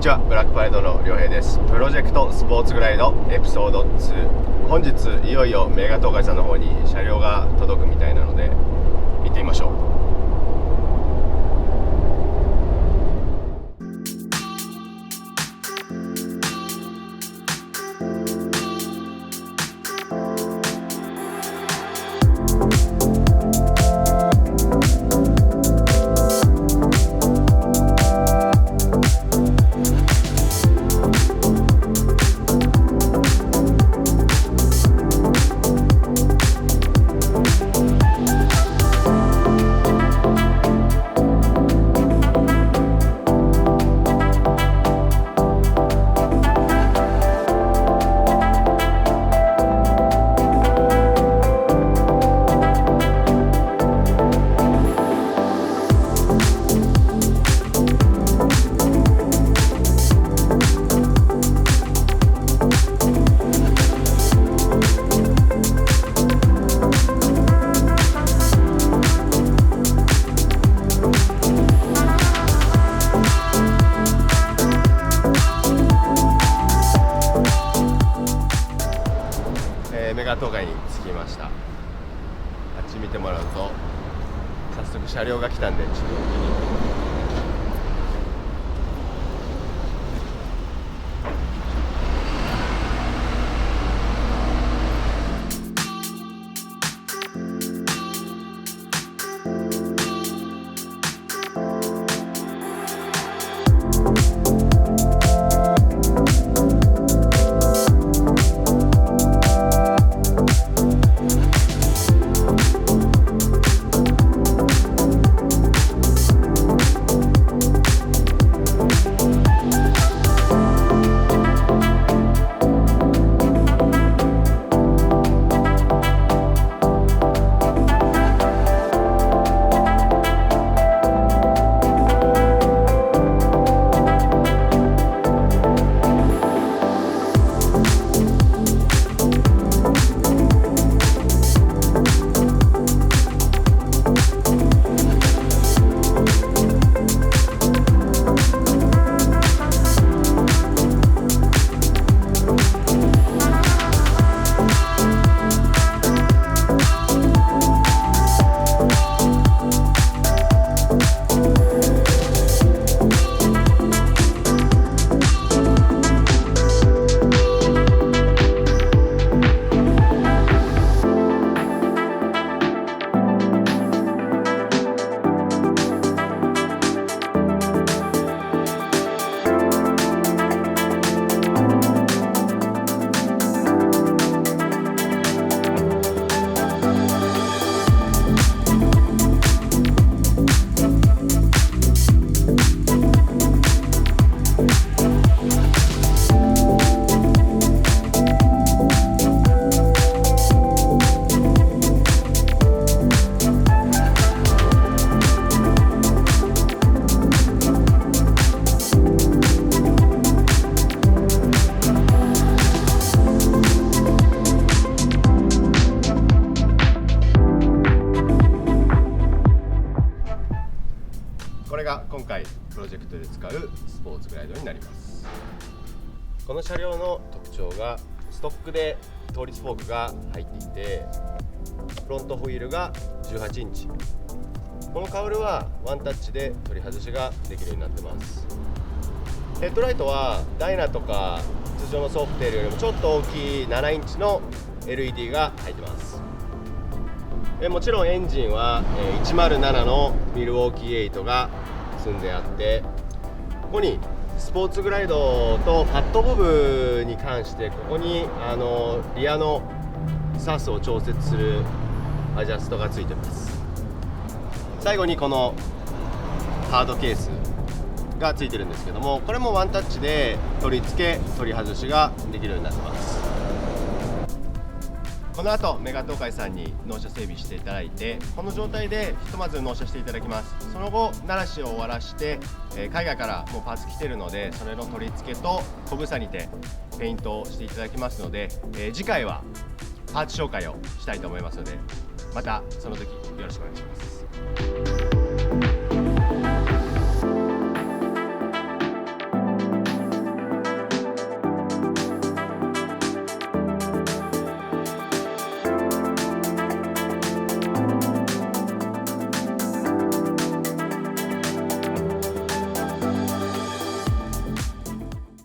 にちは、ブラックパレードのりょうへいです。プロジェクトスポーツグライドエピソード2。本日いよいよメガ東海さんの方に車両が届くみたいなので行ってみましょう。メガ東海に着きました。あっち見てもらうと早速車両が来たんでちょっと見に行ってみます。これが今回プロジェクトで使うスポーツグライドになります。この車両の特徴がストックで倒立フォークが入っていて、フロントホイールが18インチ。このカウルはワンタッチで取り外しができるようになってます。ヘッドライトはダイナとか通常のソフテールよりもちょっと大きい7インチの LED が入ってます。もちろんエンジンは107のミルウォーキー8が積んであって、ここにスポーツグライドとファットボブに関してここにリアのサスを調節するアジャストがついてます。最後にこのハードケースがついてるんですけども、これもワンタッチで取り付け取り外しができるようになってます。この後メガ東海さんに納車整備していただいて、この状態でひとまず納車していただきます。その後慣らしを終わらして、海外からもうパーツ来てるので、それの取り付けと小房にてペイントをしていただきますので、次回はパーツ紹介をしたいと思いますので、またその時よろしくお願いします。